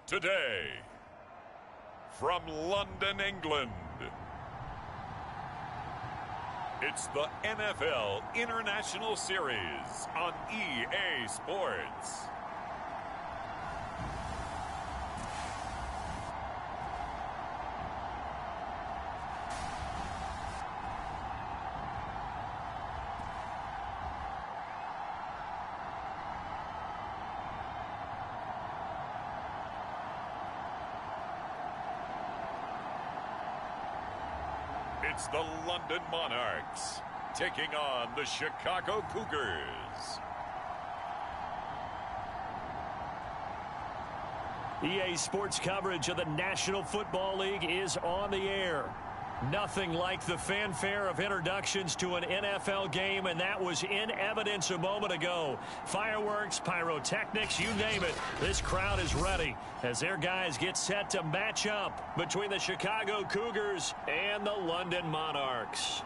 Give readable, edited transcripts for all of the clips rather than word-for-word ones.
Today, from London, England, it's the NFL International Series on EA Sports. It's the London Monarchs taking on the Chicago Cougars. EA Sports coverage of the National Football League is on the air. Nothing like the fanfare of introductions to an NFL game, and that was in evidence a moment ago. Fireworks, pyrotechnics, you name it. This crowd is ready as their guys get set to match up between the Chicago Cougars and the London Monarchs.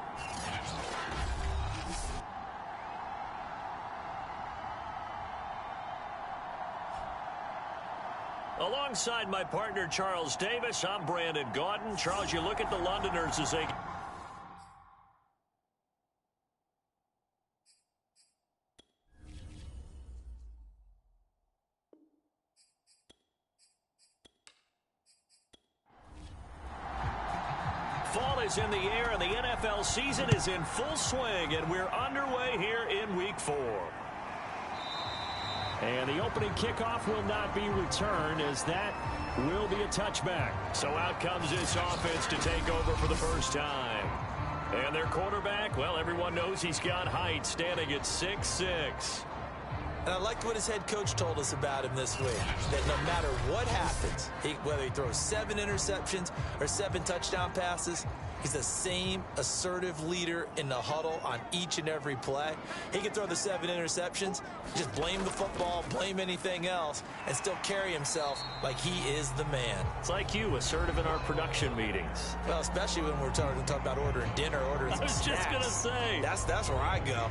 Alongside my partner, Charles Davis, I'm Brandon Gaudin. Charles, you look at the Londoners as they... Fall is in the air, and the NFL season is in full swing, and we're underway here in Week 4. And the opening kickoff will not be returned, as that will be a touchback. So out comes this offense to take over for the first time. And their quarterback, well, everyone knows he's got height, standing at 6'6". And I liked what his head coach told us about him this week, that no matter what happens, whether he throws 7 interceptions or 7 touchdown passes, he's the same assertive leader in the huddle on each and every play. He can throw the 7 interceptions, just blame the football, blame anything else, and still carry himself like he is the man. It's like you, assertive in our production meetings. Well, especially when we're talking about ordering dinner, ordering some snacks. I was just going to say. That's where I go.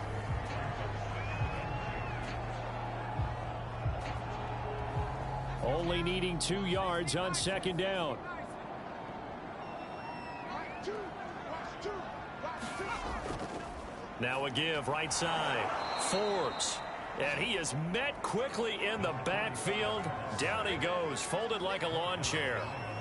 Only needing 2 yards on second down. Now a give right side. Forbes. And he is met quickly in the backfield. Down he goes, folded like a lawn chair.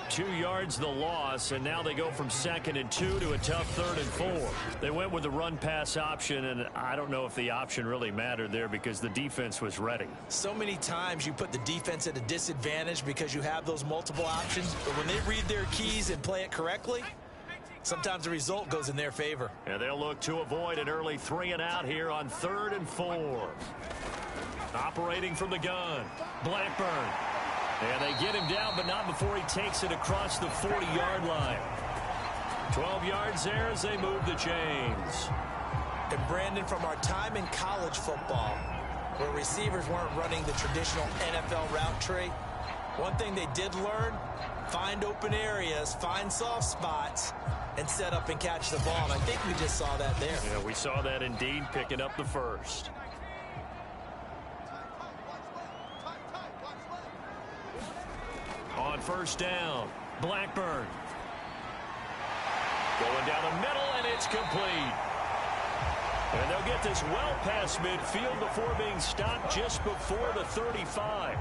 2 yards the loss, and now they go from 2nd and 2 to a tough 3rd and 4. They went with the run-pass option, and I don't know if the option really mattered there because the defense was ready. So many times you put the defense at a disadvantage because you have those multiple options, but when they read their keys and play it correctly, sometimes the result goes in their favor. And they'll look to avoid an early 3 and out here on 3rd and 4. Operating from the gun, Blackburn. And they get him down, but not before he takes it across the 40-yard line. 12 yards there as they move the chains. And Brandon, from our time in college football, where receivers weren't running the traditional NFL route tree, one thing they did learn, find open areas, find soft spots, and set up and catch the ball. And I think we just saw that there. Yeah, we saw that indeed, picking up the first. On first down, Blackburn. Going down the middle, and it's complete. And they'll get this well past midfield before being stopped just before the 35.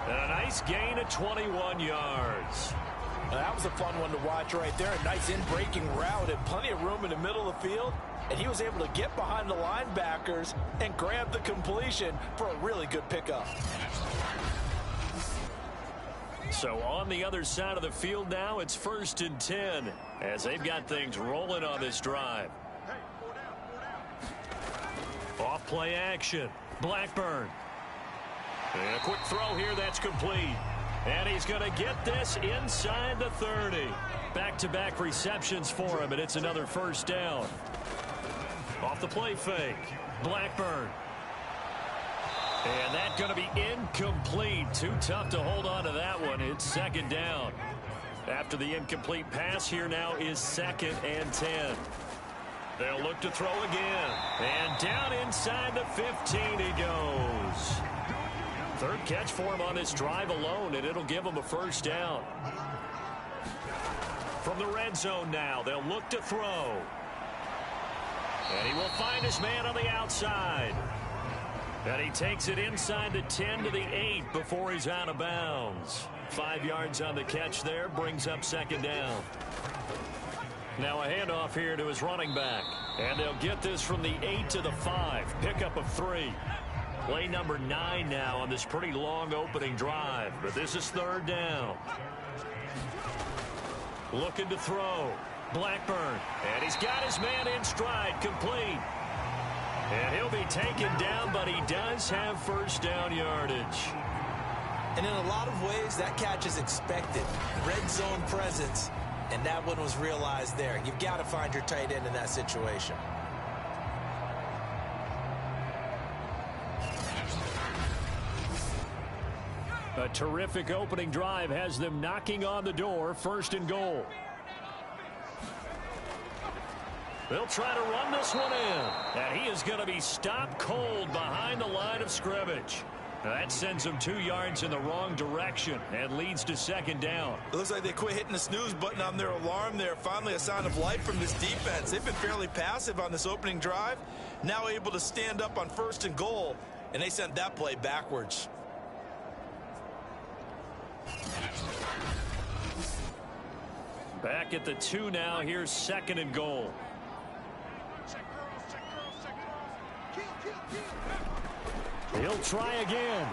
And a nice gain of 21 yards. Now, that was a fun one to watch right there. A nice in-breaking route and plenty of room in the middle of the field. And he was able to get behind the linebackers and grab the completion for a really good pickup. So on the other side of the field now, it's 1st and 10 as they've got things rolling on this drive. Off play action, Blackburn. And a quick throw here that's complete. And he's going to get this inside the 30. Back-to-back receptions for him, and it's another first down. Off the play fake, Blackburn. And that's going to be incomplete. Too tough to hold on to that one. It's 2nd down. After the incomplete pass, here now is 2nd and 10. They'll look to throw again. And down inside the 15 he goes. Third catch for him on this drive alone, and it'll give him a first down. From the red zone now, they'll look to throw. And he will find his man on the outside. And he takes it inside the 10 to the 8 before he's out of bounds. 5 yards on the catch there, brings up second down. Now a handoff here to his running back. And they'll get this from the 8 to the 5. Pickup of 3. Play number 9 now on this pretty long opening drive. But this is third down. Looking to throw. Blackburn. And he's got his man in stride, complete. And he'll be taken down, but he does have first down yardage. And in a lot of ways, that catch is expected. Red zone presence, and that one was realized there. You've got to find your tight end in that situation. A terrific opening drive has them knocking on the door, first and goal. They'll try to run this one in. And he is going to be stopped cold behind the line of scrimmage. That sends him 2 yards in the wrong direction and leads to second down. It looks like they quit hitting the snooze button on their alarm there. Finally a sign of life from this defense. They've been fairly passive on this opening drive. Now able to stand up on first and goal. And they sent that play backwards. Back at the 2 now. Here's second and goal. He'll try again.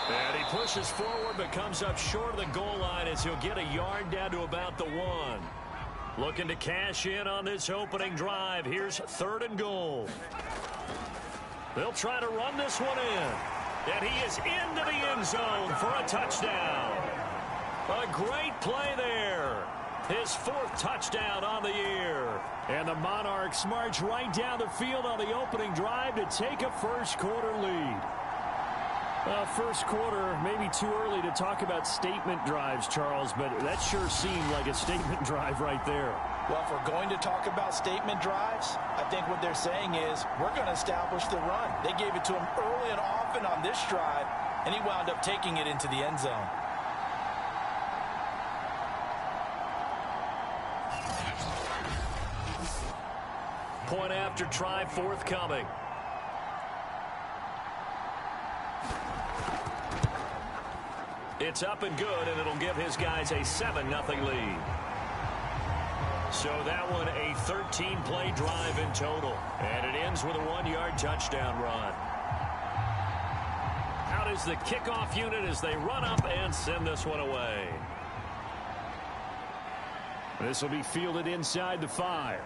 And he pushes forward but comes up short of the goal line as he'll get a yard down to about the 1. Looking to cash in on this opening drive. Here's third and goal. They'll try to run this one in. And he is into the end zone for a touchdown. A great play there. His 4th touchdown on the year. And the Monarchs march right down the field on the opening drive to take a first quarter lead. First quarter, maybe too early to talk about statement drives, Charles, but that sure seemed like a statement drive right there. Well, if we're going to talk about statement drives, I think what they're saying is we're going to establish the run. They gave it to him early and often on this drive, and he wound up taking it into the end zone. Point after try forthcoming. It's up and good, and it'll give his guys a 7-0 lead. So that one a 13-play drive in total. And it ends with a 1-yard touchdown run. Out is the kickoff unit as they run up and send this one away. This will be fielded inside the 5.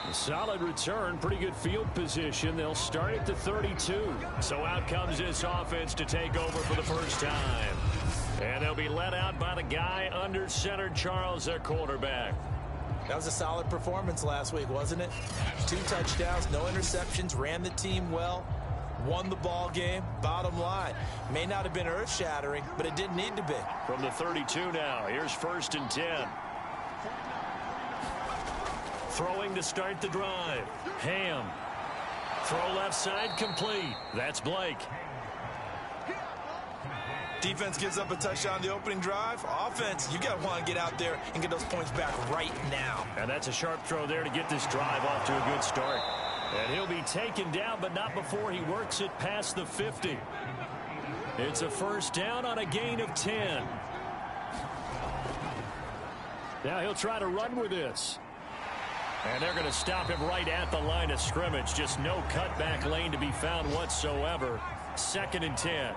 A solid return, pretty good field position. They'll start at the 32. So out comes this offense to take over for the first time. And they'll be let out by the guy under center, Charles, their quarterback. That was a solid performance last week, wasn't it? 2 touchdowns, no interceptions, ran the team well, won the ball game. Bottom line, may not have been earth-shattering, but it didn't need to be. From the 32 now, here's first and 10. Throwing to start the drive. Ham. Throw left side complete. That's Blake. Defense gives up a touchdown on the opening drive. Offense, you got to want to get out there and get those points back right now. And that's a sharp throw there to get this drive off to a good start. And he'll be taken down, but not before he works it past the 50. It's a first down on a gain of 10. Now he'll try to run with this. And they're going to stop him right at the line of scrimmage. Just no cutback lane to be found whatsoever. Second and 10.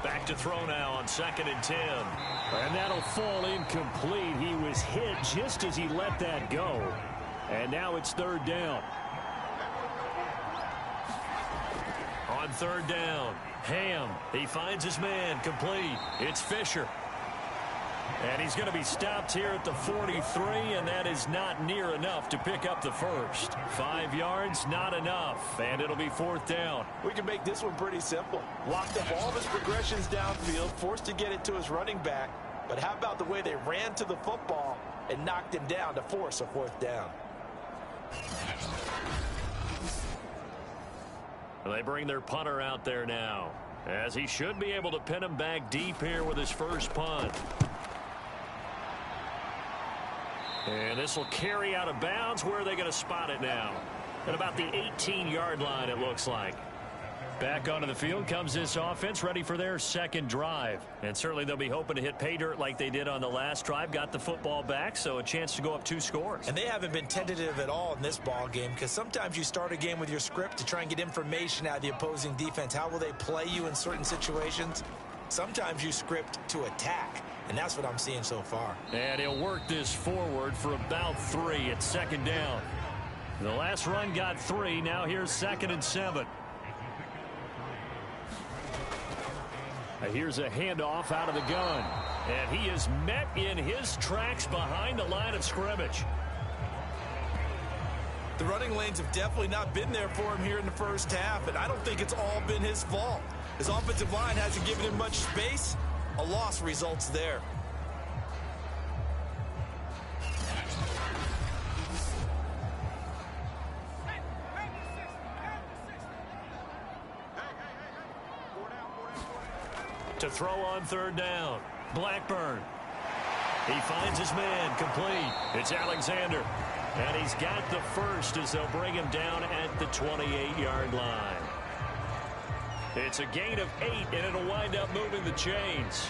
Back to throw now on second and 10. And that'll fall incomplete. He was hit just as he let that go. And now it's third down. On third down, Ham. He finds his man complete. It's Fisher. And he's going to be stopped here at the 43, and that is not near enough to pick up the first. 5 yards, not enough, and it'll be fourth down. We can make this one pretty simple. Locked up all of his progressions downfield, forced to get it to his running back. But how about the way they ran to the football and knocked him down to force a fourth down? They bring their punter out there now, as he should be able to pin him back deep here with his first punt. And this will carry out of bounds. Where are they going to spot it now? At about the 18-yard line, it looks like. Back onto the field comes this offense, ready for their second drive. And certainly they'll be hoping to hit pay dirt like they did on the last drive. Got the football back, so a chance to go up 2 scores. And they haven't been tentative at all in this ball game, because sometimes you start a game with your script to try and get information out of the opposing defense. How will they play you in certain situations? Sometimes you script to attack, and that's what I'm seeing so far. And he'll work this forward for about 3 at second down. The last run got 3. Now here's 2nd and 7. Here's a handoff out of the gun. And he is met in his tracks behind the line of scrimmage. The running lanes have definitely not been there for him here in the first half, and I don't think it's all been his fault. His offensive line hasn't given him much space. A loss results there. To throw on 3rd down. Blackburn. He finds his man complete. It's Alexander. And he's got the first as they'll bring him down at the 28-yard line. It's a gain of 8, and it'll wind up moving the chains.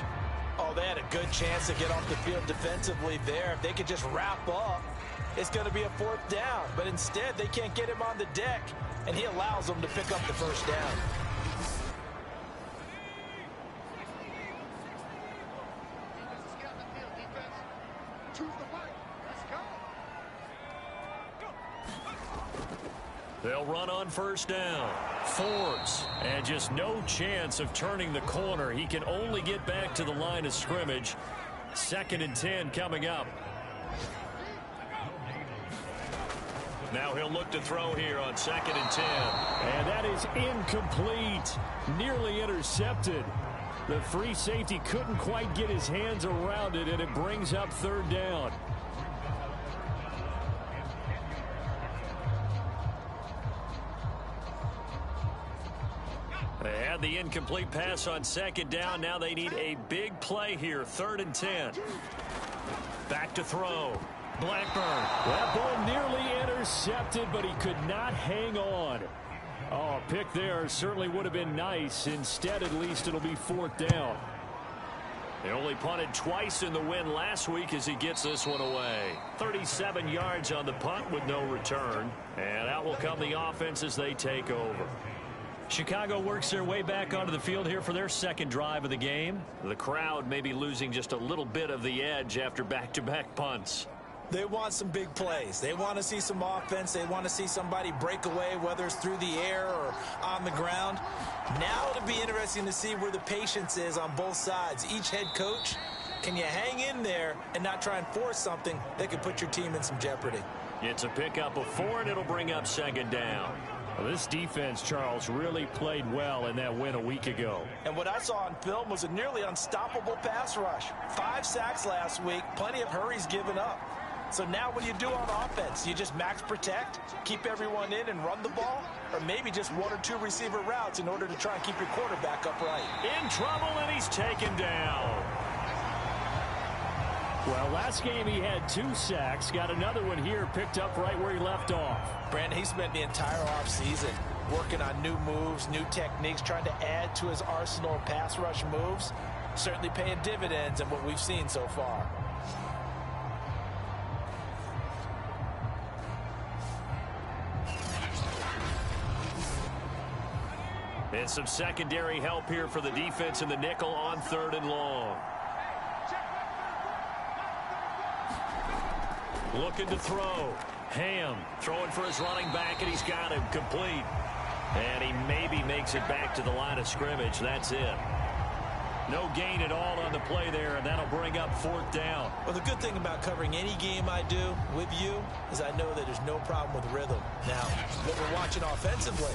Oh, they had a good chance to get off the field defensively there. If they could just wrap up, it's going to be a 4th down. But instead, they can't get him on the deck, and he allows them to pick up the first down. They'll run on 1st down. Forbes, and just no chance of turning the corner. He can only get back to the line of scrimmage. 2nd and 10 coming up. Now he'll look to throw here on 2nd and 10. And that is incomplete. Nearly intercepted. The free safety couldn't quite get his hands around it, and it brings up 3rd down. They had the incomplete pass on 2nd down. Now they need a big play here. 3rd and 10. Back to throw. Blackburn. That ball nearly intercepted, but he could not hang on. Oh, a pick there certainly would have been nice. Instead, at least it'll be 4th down. They only punted twice in the win last week as he gets this one away. 37 yards on the punt with no return. And out will come the offense as they take over. Chicago works their way back onto the field here for their 2nd drive of the game. The crowd may be losing just a little bit of the edge after back-to-back punts. They want some big plays. They want to see some offense. They want to see somebody break away, whether it's through the air or on the ground. Now it'll be interesting to see where the patience is on both sides. Each head coach, can you hang in there and not try and force something that could put your team in some jeopardy? It's a pickup of 4, and it'll bring up 2nd down. Well, this defense, Charles, really played well in that win a week ago. And what I saw on film was a nearly unstoppable pass rush. 5 sacks last week, plenty of hurries given up. So now what do you do on offense? You just max protect, keep everyone in and run the ball? Or maybe just 1 or 2 receiver routes in order to try and keep your quarterback upright? In trouble, and he's taken down. Well, last game he had 2 sacks. Got another one here, picked up right where he left off. Brandon, he spent the entire offseason working on new moves, new techniques, trying to add to his arsenal of pass rush moves. Certainly paying dividends in what we've seen so far. And some secondary help here for the defense in the nickel on 3rd and long. Looking to throw. Ham throwing for his running back, and he's got him complete. And he maybe makes it back to the line of scrimmage. That's it. No gain at all on the play there, and that'll bring up 4th down. Well, the good thing about covering any game I do with you is I know that there's no problem with rhythm. Now, what we're watching offensively,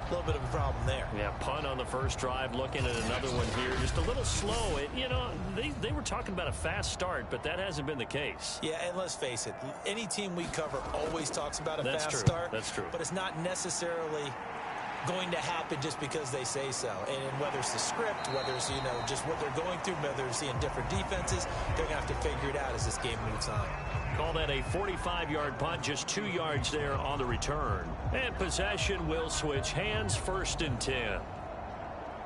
a little bit of a problem there. Yeah, punt on the first drive, looking at another one here. Just a little slow. You know, they were talking about a fast start, but that hasn't been the case. Yeah, and let's face it, any team we cover always talks about a fast start. That's true. But it's not necessarily going to happen just because they say so. And whether it's the script, whether it's, just what they're going through, whether they're seeing different defenses, they're going to have to figure it out as this game moves on. Call that a 45-yard punt, just 2 yards there on the return. And possession will switch hands, 1st and 10.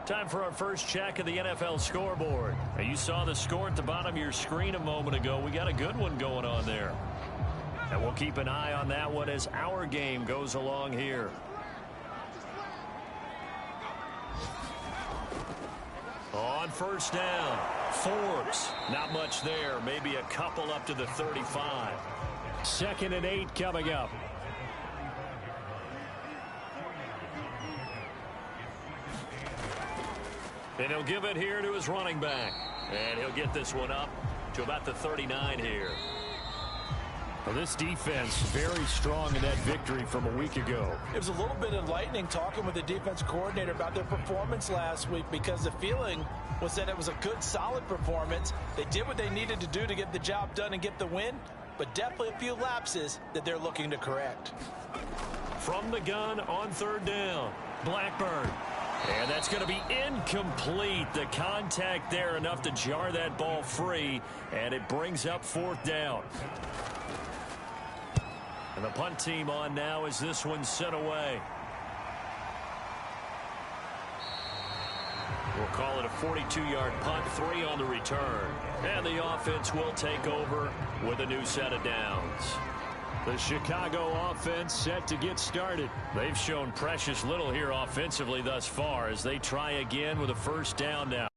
Time for our first check of the NFL scoreboard. Now, you saw the score at the bottom of your screen a moment ago. We got a good one going on there. And we'll keep an eye on that one as our game goes along here. On 1st down, Forbes. Not much there. Maybe a couple up to the 35. 2nd and 8 coming up. And he'll give it here to his running back. And he'll get this one up to about the 39 here. Well, this defense very strong in that victory from a week ago. It was a little bit enlightening talking with the defense coordinator about their performance last week, because the feeling was that it was a good, solid performance. They did what they needed to do to get the job done and get the win, but definitely a few lapses that they're looking to correct. From the gun on 3rd down, Blackburn. And that's going to be incomplete. The contact there enough to jar that ball free, and it brings up 4th down. And the punt team on now as this one's sent away. We'll call it a 42-yard punt, 3 on the return. And the offense will take over with a new set of downs. The Chicago offense set to get started. They've shown precious little here offensively thus far as they try again with a 1st down now.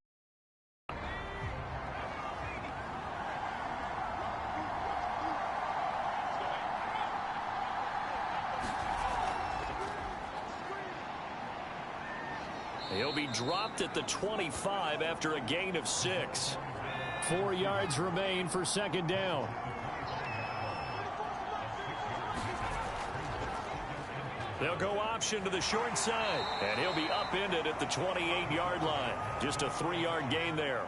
He'll be dropped at the 25 after a gain of 6. 4 yards remain for 2nd down. They'll go option to the short side, and he'll be upended at the 28-yard line. Just a 3-yard gain there.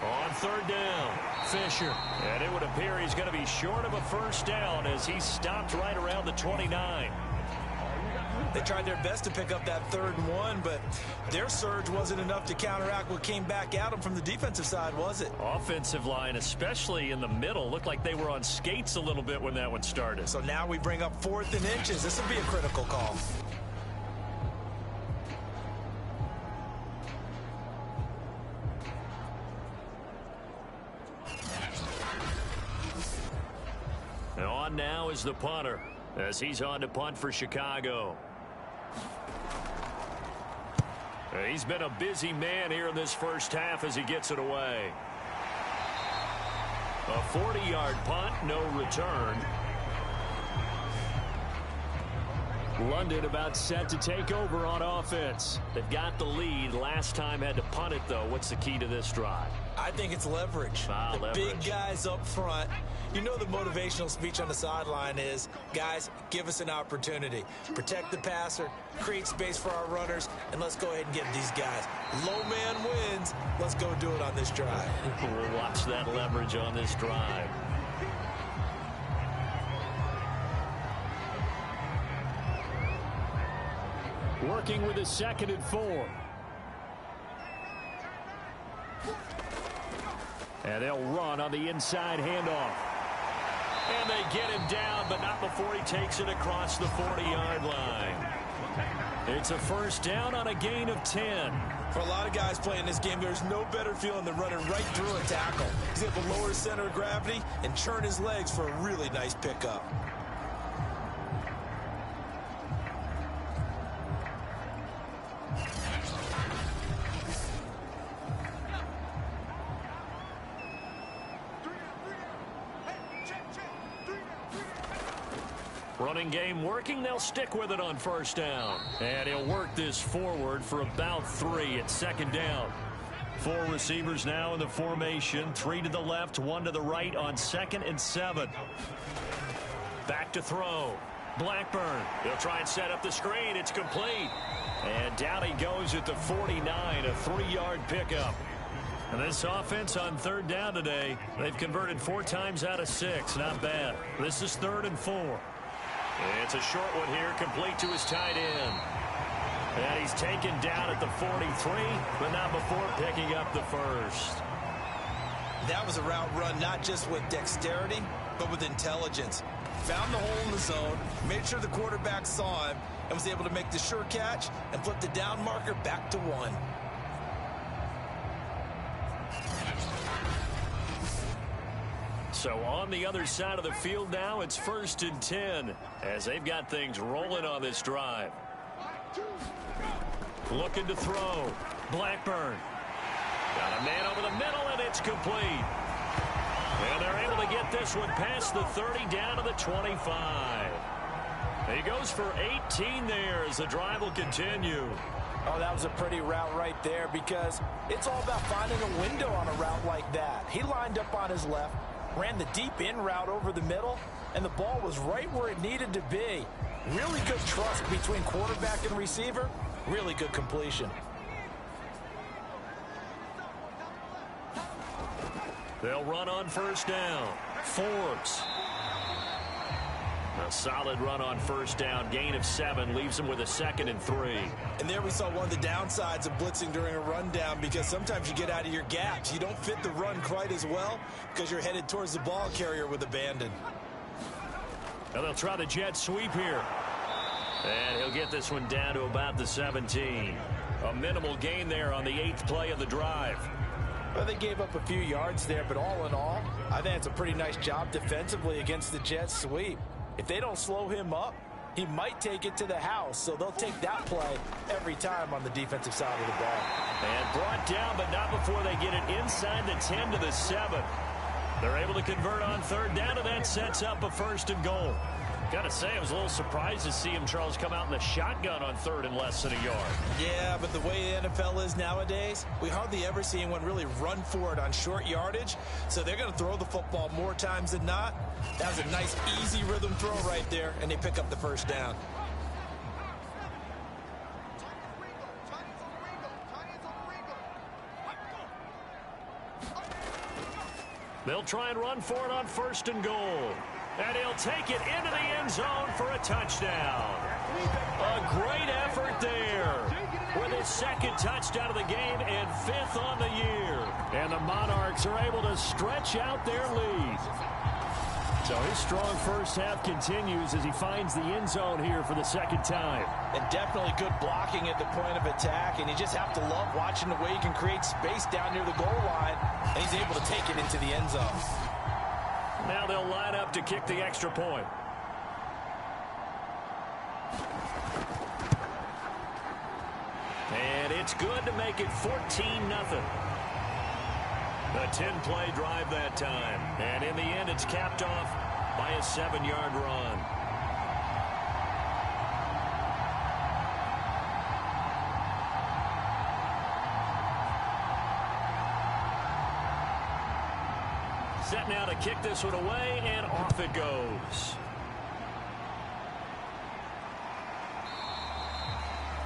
On 3rd down, Fisher. And it would appear he's going to be short of a 1st down as he stopped right around the 29. They tried their best to pick up that 3rd and 1, but their surge wasn't enough to counteract what came back at them from the defensive side, was it? Offensive line, especially in the middle, looked like they were on skates a little bit when that one started. So now we bring up 4th and inches. This will be a critical call. And on now is the punter as he's on to punt for Chicago. He's been a busy man here in this 1st half as he gets it away. A 40-yard punt, no return. London about set to take over on offense. They've got the lead. Last time had to punt it, though. What's the key to this drive? I think it's leverage. The big guys up front. You know the motivational speech on the sideline is, guys, give us an opportunity. Protect the passer, create space for our runners, and let's go ahead and get these guys. Low man wins. Let's go do it on this drive. We'll watch that leverage on this drive. Working with a 2nd and 4. And they'll run on the inside handoff. And they get him down, but not before he takes it across the 40-yard line. It's a 1st down on a gain of 10. For a lot of guys playing this game, there's no better feeling than running right through a tackle. He's able to lower his center of gravity and churn his legs for a really nice pickup. Running game working. They'll stick with it on 1st down. And he'll work this forward for about 3 at 2nd down. 4 receivers now in the formation. 3 to the left, 1 to the right on 2nd and 7. Back to throw. Blackburn. He'll try and set up the screen. It's complete. And down he goes at the 49, a 3-yard pickup. And this offense on third down today, they've converted 4 times out of 6. Not bad. This is 3rd and 4. It's a short one here, complete to his tight end. And he's taken down at the 43, but not before picking up the first. That was a route run not just with dexterity, but with intelligence. Found the hole in the zone, made sure the quarterback saw him, and was able to make the sure catch and flip the down marker back to 1. So on the other side of the field now, it's 1st and 10 as they've got things rolling on this drive. Looking to throw. Blackburn. Got a man over the middle, and it's complete. And they're able to get this one past the 30 down to the 25. He goes for 18 there as the drive will continue. Oh, that was a pretty route right there because it's all about finding a window on a route like that. He lined up on his left, ran the deep in route over the middle, and the ball was right where it needed to be. Really good trust between quarterback and receiver. Really good completion. They'll run on 1st down. Forbes. A solid run on 1st down. Gain of 7 leaves them with a 2nd and 3. And there we saw one of the downsides of blitzing during a rundown because sometimes you get out of your gaps. You don't fit the run quite as well because you're headed towards the ball carrier with abandon. Now they'll try the jet sweep here. And he'll get this one down to about the 17. A minimal gain there on the 8th play of the drive. Well, they gave up a few yards there, but all in all, I think it's a pretty nice job defensively against the jet sweep. If they don't slow him up, he might take it to the house, so they'll take that play every time on the defensive side of the ball. And brought down, but not before they get it inside the 10 to the 7. They're able to convert on 3rd down, and that sets up a 1st and goal. Got to say, I was a little surprised to see him, Charles, come out in the shotgun on 3rd and less than a yard. Yeah, but the way the NFL is nowadays, we hardly ever see anyone really run for it on short yardage. So they're going to throw the football more times than not. That was a nice, easy rhythm throw right there, and they pick up the 1st down. They'll try and run for it on 1st and goal. And he'll take it into the end zone for a touchdown. A great effort there with his 2nd touchdown of the game and 5th on the year. And the Monarchs are able to stretch out their lead. So his strong first half continues as he finds the end zone here for the 2nd time. And definitely good blocking at the point of attack, and you just have to love watching the way he can create space down near the goal line, and he's able to take it into the end zone. Now they'll line up to kick the extra point. And it's good to make it 14-0. A 10-play drive that time. And in the end, it's capped off by a 7-yard run. Set now to kick this one away, and off it goes.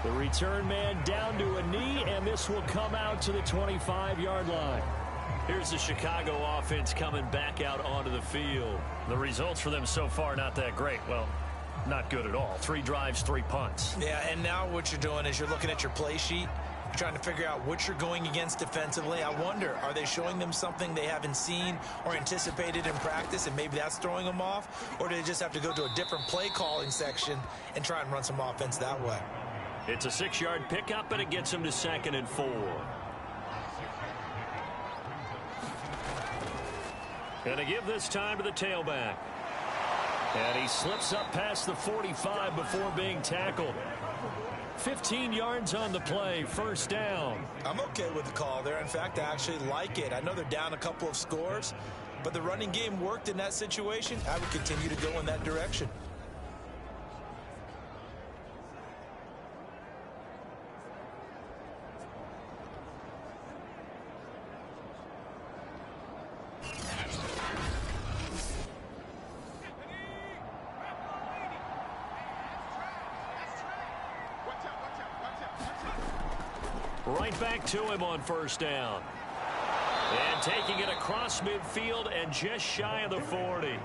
The return man down to a knee, and this will come out to the 25-yard line. Here's the Chicago offense coming back out onto the field. The results for them so far not that great. Well, not good at all. 3 drives, 3 punts. Yeah, and now what you're doing is you're looking at your play sheet. You're trying to figure out what you're going against defensively. I wonder, are they showing them something they haven't seen or anticipated in practice, and maybe that's throwing them off? Or do they just have to go to a different play calling section and try and run some offense that way? It's a 6-yard pickup, and it gets them to 2nd and 4. Going to give this time to the tailback. And he slips up past the 45 before being tackled. 15 yards on the play, 1st down. I'm okay with the call there. In fact, I actually like it. I know they're down a couple of scores, but the running game worked in that situation. I would continue to go in that direction. Right back to him on 1st down. And taking it across midfield and just shy of the 40.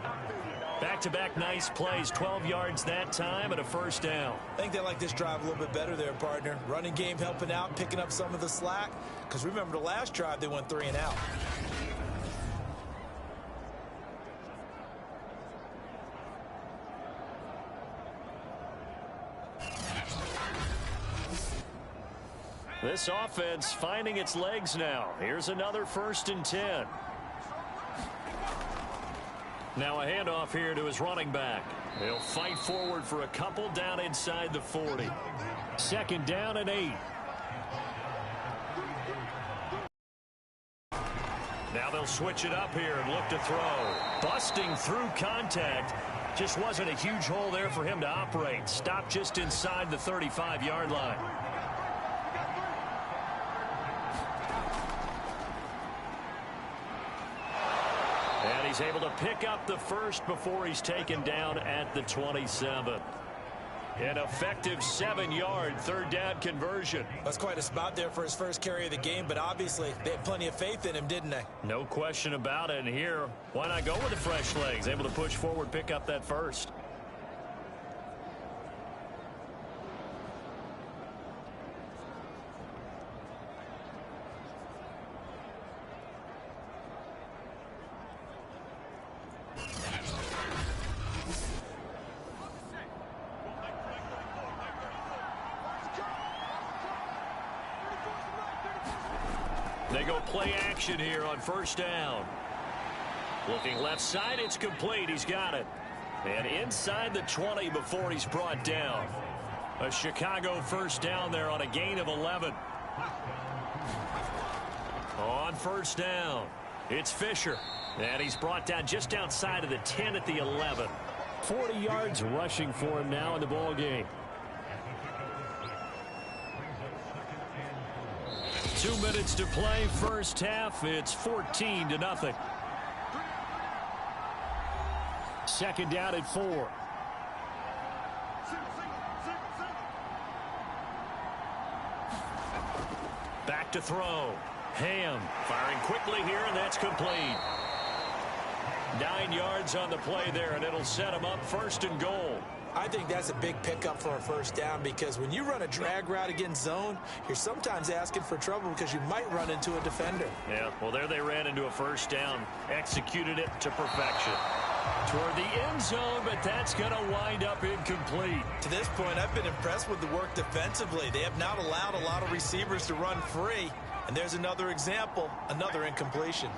Back-to-back nice plays, 12 yards that time and a first down. I think they like this drive a little bit better there, partner. Running game helping out, picking up some of the slack. Because remember the last drive, they went 3 and out. This offense finding its legs now. Here's another 1st and 10. Now a handoff here to his running back. He'll fight forward for a couple down inside the 40. 2nd down and 8. Now they'll switch it up here and look to throw. Busting through contact. Just wasn't a huge hole there for him to operate. Stopped just inside the 35-yard line. And he's able to pick up the first before he's taken down at the 27. An effective 7-yard 3rd down conversion. That's quite a spot there for his first carry of the game, but obviously they had plenty of faith in him, didn't they? No question about it. And here, why not go with the fresh legs? Able to push forward, pick up that first. They go play action here on 1st down. Looking left side, it's complete. He's got it. And inside the 20 before he's brought down. A Chicago 1st down there on a gain of 11. On 1st down, it's Fisher. And he's brought down just outside of the 10 at the 11. 40 yards rushing for him now in the ball game. 2 minutes to play, 1st half. It's 14-0. 2nd down at 4. Back to throw. Ham firing quickly here, and that's complete. 9 yards on the play there, and it'll set him up 1st and goal. I think that's a big pickup for a 1st down because when you run a drag route against zone, you're sometimes asking for trouble because you might run into a defender. Yeah, well, there they ran into a 1st down. Executed it to perfection. Toward the end zone, but that's going to wind up incomplete. To this point, I've been impressed with the work defensively. They have not allowed a lot of receivers to run free. And there's another example, another incompletion.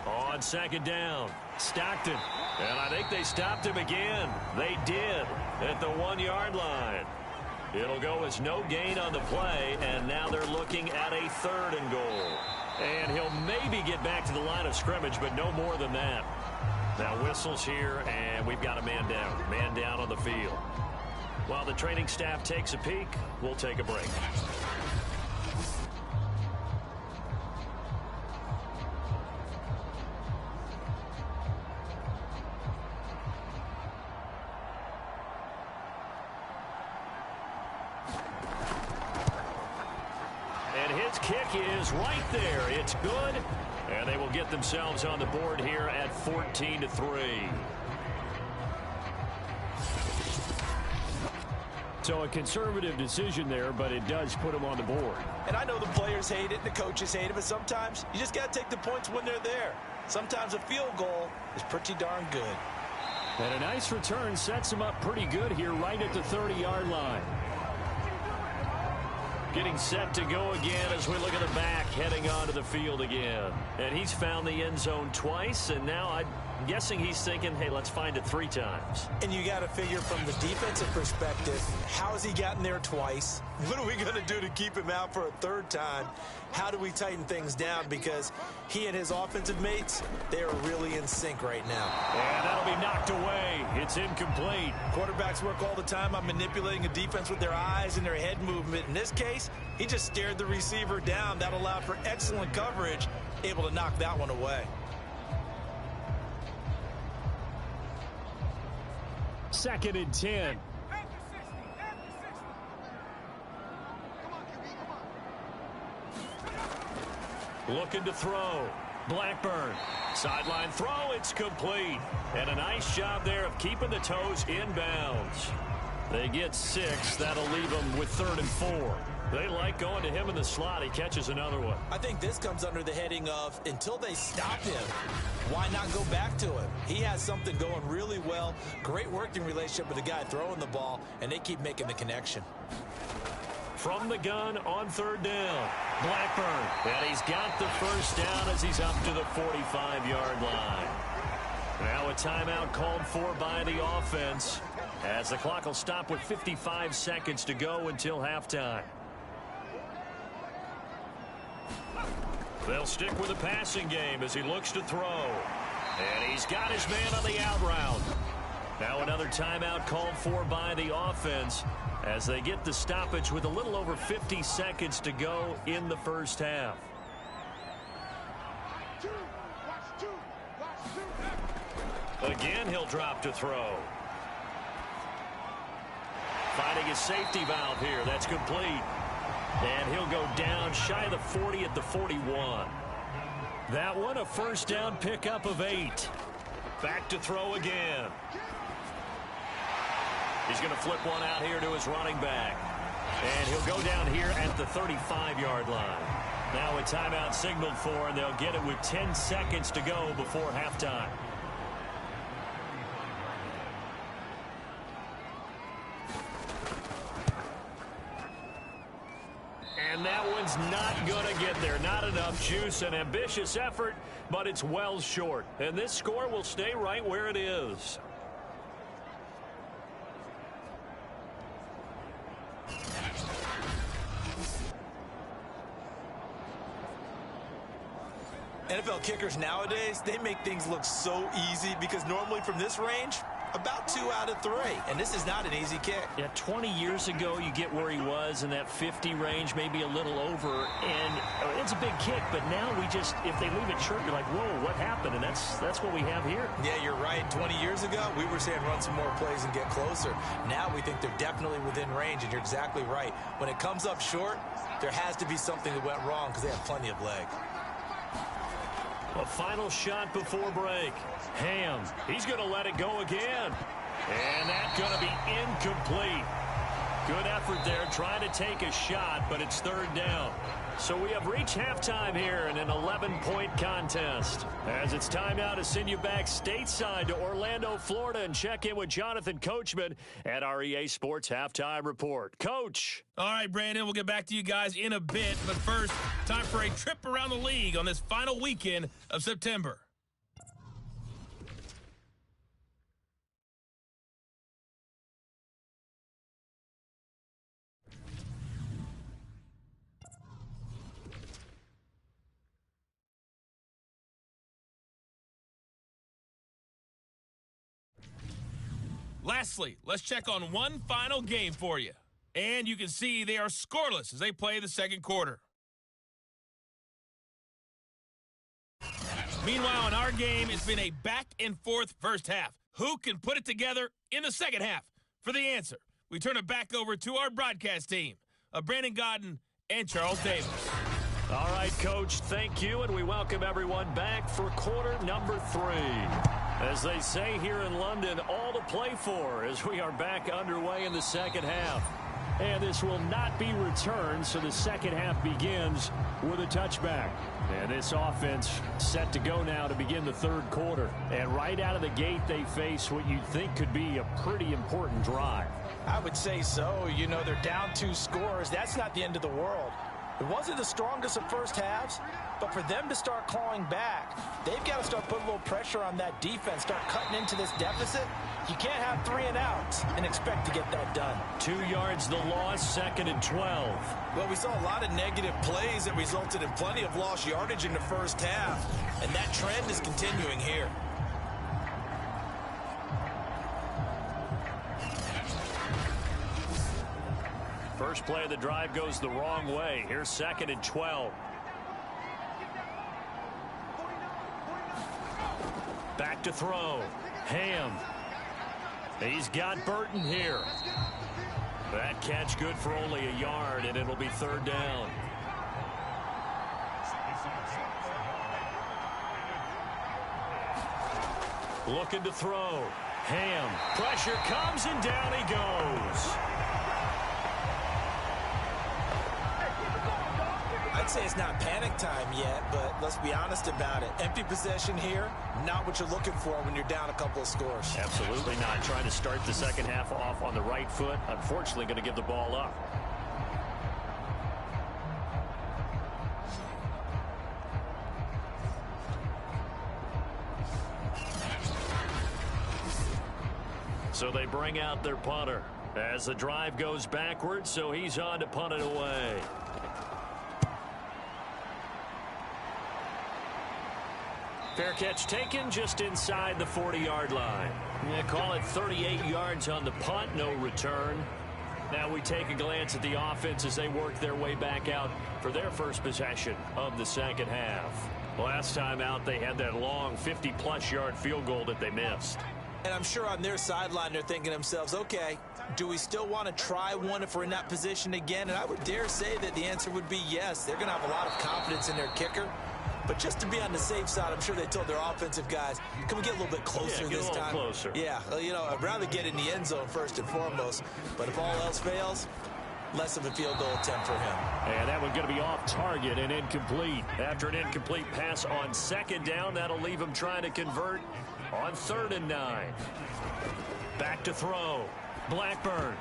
On 2nd down, Stockton. And I think they stopped him again. They did at the 1-yard line. It'll go as no gain on the play, and now they're looking at a 3rd and goal. And he'll maybe get back to the line of scrimmage, but no more than that. Now whistles here, and we've got a man down. Man down on the field. While the training staff takes a peek, we'll take a break. Kick is right there. It's good. And they will get themselves on the board here at 14-3. So a conservative decision there, but it does put them on the board. And I know the players hate it and the coaches hate it, but sometimes you just got to take the points when they're there. Sometimes a field goal is pretty darn good. And a nice return sets them up pretty good here right at the 30-yard line. Getting set to go again as we look at the back, heading onto the field again. And he's found the end zone twice, and now I'm guessing he's thinking, hey, let's find it 3 times. And you got to figure from the defensive perspective, how has he gotten there twice? What are we going to do to keep him out for a 3rd time? How do we tighten things down? Because he and his offensive mates, they are really in sync right now. And that'll be knocked away. It's incomplete. Quarterbacks work all the time on manipulating a defense with their eyes and their head movement. In this case, he just stared the receiver down. That allowed for excellent coverage, able to knock that one away. 2nd and 10. Looking to throw. Blackburn. Sideline throw. It's complete. And a nice job there of keeping the toes in bounds. They get 6. That'll leave them with 3rd and 4. They like going to him in the slot. He catches another one. I think this comes under the heading of until they stop him, why not go back to him? He has something going really well. Great working relationship with the guy throwing the ball, and they keep making the connection. From the gun on 3rd down. Blackburn. And he's got the first down as he's up to the 45-yard line. Now a timeout called for by the offense as the clock will stop with 55 seconds to go until halftime. They'll stick with the passing game as he looks to throw. And he's got his man on the out route. Now another timeout called for by the offense as they get the stoppage with a little over 50 seconds to go in the first half. Again, he'll drop to throw. Finding his safety valve here. That's complete. And he'll go down shy of the 40 at the 41. That one a first down pickup of 8. Back to throw again. He's going to flip one out here to his running back. And he'll go down here at the 35-yard line. Now a timeout signaled for, and they'll get it with 10 seconds to go before halftime. And that one's not going to get there. Not enough juice. An ambitious effort, but it's well short. And this score will stay right where it is. NFL kickers nowadays, they make things look so easy because normally from this range, about 2 out of 3. And this is not an easy kick. Yeah, 20 years ago, you get where he was in that 50 range, maybe a little over. And it's a big kick, but now we just, if they leave it short, you're like, whoa, what happened? And that's what we have here. Yeah, you're right. 20 years ago, we were saying run some more plays and get closer. Now we think they're definitely within range, and you're exactly right. When it comes up short, there has to be something that went wrong because they have plenty of leg. A final shot before break. Ham, he's going to let it go again. And that's going to be incomplete. Good effort there trying to take a shot, but it's 3rd down. So we have reached halftime here in an 11-point contest. As it's time now to send you back stateside to Orlando, Florida, and check in with Jonathan Coachman at our EA Sports Halftime Report. Coach. All right, Brandon, we'll get back to you guys in a bit. But first, time for a trip around the league on this final weekend of September. Lastly, let's check on one final game for you. And you can see they are scoreless as they play the second quarter. Meanwhile, in our game, it's been a back-and-forth first half. Who can put it together in the second half? For the answer, we turn it back over to our broadcast team of Brandon Godden and Charles Davis. All right, Coach, thank you, and we welcome everyone back for quarter number 3. As they say here in London, all to play for as we are back underway in the second half. And this will not be returned, so the second half begins with a touchback. And this offense set to go now to begin the third quarter. And right out of the gate, they face what you'd think could be a pretty important drive. I would say so. You know, they're down 2 scores. That's not the end of the world. It wasn't the strongest of first halves, but for them to start clawing back, they've got to start putting a little pressure on that defense, start cutting into this deficit. You can't have 3 and outs and expect to get that done. 2 yards the loss, 2nd and 12. Well, we saw a lot of negative plays that resulted in plenty of lost yardage in the first half, and that trend is continuing here. First play of the drive goes the wrong way. Here's 2nd and 12. Back to throw. Ham. He's got Burton here. That catch good for only a yard, and it'll be 3rd down. Looking to throw. Ham. Pressure comes, and down he goes. I'd say it's not panic time yet, but let's be honest about it. Empty possession here, not what you're looking for when you're down a couple of scores. Absolutely not. Trying to start the second half off on the right foot. Unfortunately, going to give the ball up. So they bring out their punter as the drive goes backwards, so he's on to punt it away. Fair catch taken just inside the 40-yard line. Yeah, call it 38 yards on the punt, no return. Now we take a glance at the offense as they work their way back out for their first possession of the second half. Last time out, they had that long 50-plus yard field goal that they missed. And I'm sure on their sideline they're thinking to themselves, okay, do we still want to try one if we're in that position again? And I would dare say that the answer would be yes. They're going to have a lot of confidence in their kicker. But just to be on the safe side, I'm sure they told their offensive guys, can we get a little bit closer this time? Closer. Yeah, well, you know, I'd rather get in the end zone first and foremost. But if all else fails, less of a field goal attempt for him. And that one's going to be off target and incomplete. After an incomplete pass on second down, that'll leave him trying to convert on 3rd and 9. Back to throw. Blackburn.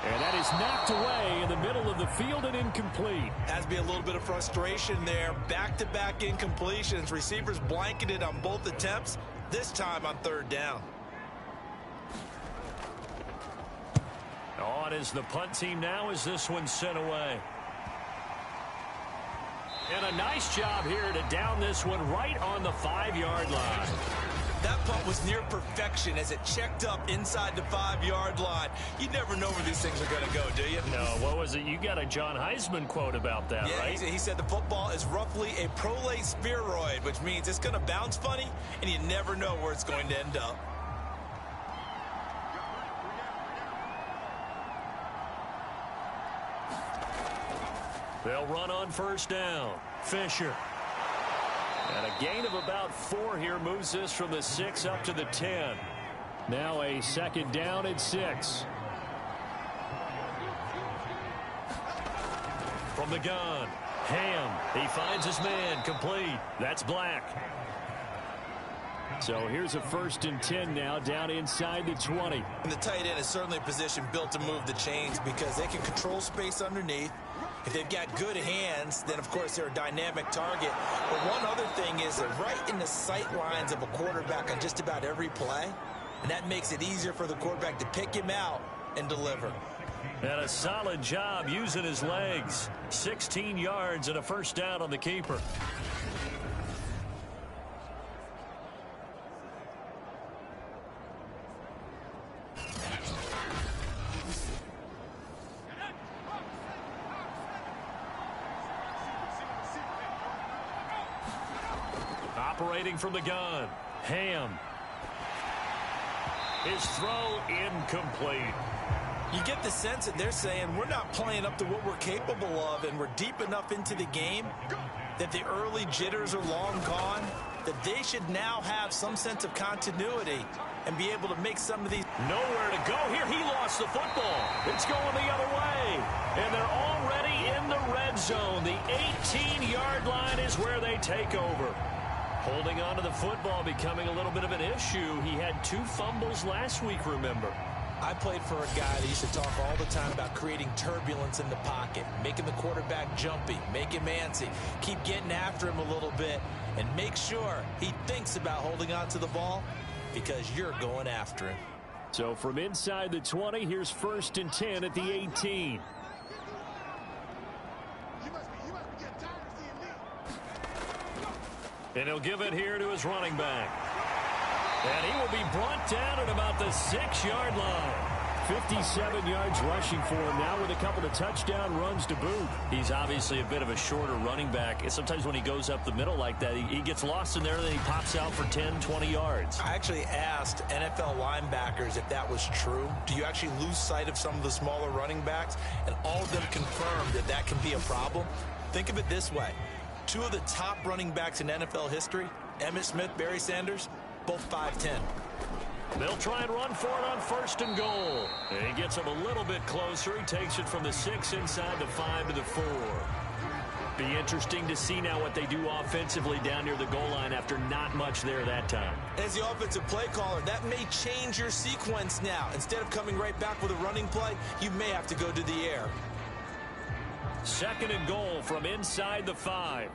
And that is knocked away in the middle of the field and incomplete. Has to be a little bit of frustration there. Back-to-back incompletions. Receivers blanketed on both attempts, this time on 3rd down. On is the punt team now as this one's sent away. And a nice job here to down this one right on the 5-yard line. That punt was near perfection as it checked up inside the 5-yard line. You never know where these things are going to go, do you? No, what was it? You got a John Heisman quote about that, right? He said the football is roughly a prolate spheroid, which means it's going to bounce funny, and you never know where it's going to end up. They'll run on 1st down. Fisher. And a gain of about 4 here moves this from the 6 up to the 10. Now a 2nd down at 6. From the gun. Ham. He finds his man. Complete. That's Black. So here's a 1st and 10 now down inside the 20. And the tight end is certainly a position built to move the chains because they can control space underneath. If they've got good hands, then, of course, they're a dynamic target. But one other thing is they're right in the sight lines of a quarterback on just about every play. And that makes it easier for the quarterback to pick him out and deliver. And a solid job using his legs. 16 yards and a 1st down on the keeper. Operating from the gun. Ham. His throw incomplete. You get the sense that they're saying we're not playing up to what we're capable of, and we're deep enough into the game that the early jitters are long gone, that they should now have some sense of continuity and be able to make some of these. Nowhere to go here. He lost the football. It's going the other way. And they're already in the red zone. The 18-yard line is where they take over. Holding on to the football becoming a little bit of an issue. He had 2 fumbles last week, remember. I played for a guy that used to talk all the time about creating turbulence in the pocket, making the quarterback jumpy, make him antsy, keep getting after him a little bit, and make sure he thinks about holding on to the ball because you're going after him. So from inside the 20, here's 1st and 10 at the 18. And he'll give it here to his running back. And he will be brought down at about the 6-yard line. 57 yards rushing for him now with a couple of touchdown runs to boot. He's obviously a bit of a shorter running back. And sometimes when he goes up the middle like that, he gets lost in there and then he pops out for 10, 20 yards. I actually asked NFL linebackers if that was true. Do you actually lose sight of some of the smaller running backs? And all of them confirmed that that can be a problem. Think of it this way. 2 of the top running backs in NFL history, Emmitt Smith, Barry Sanders, both 5'10". They'll try and run for it on 1st and goal. And he gets him a little bit closer. He takes it from the 6 inside the 5 to the 4. Be interesting to see now what they do offensively down near the goal line after not much there that time. As the offensive play caller, that may change your sequence now. Instead of coming right back with a running play, you may have to go to the air. 2nd and goal from inside the 5.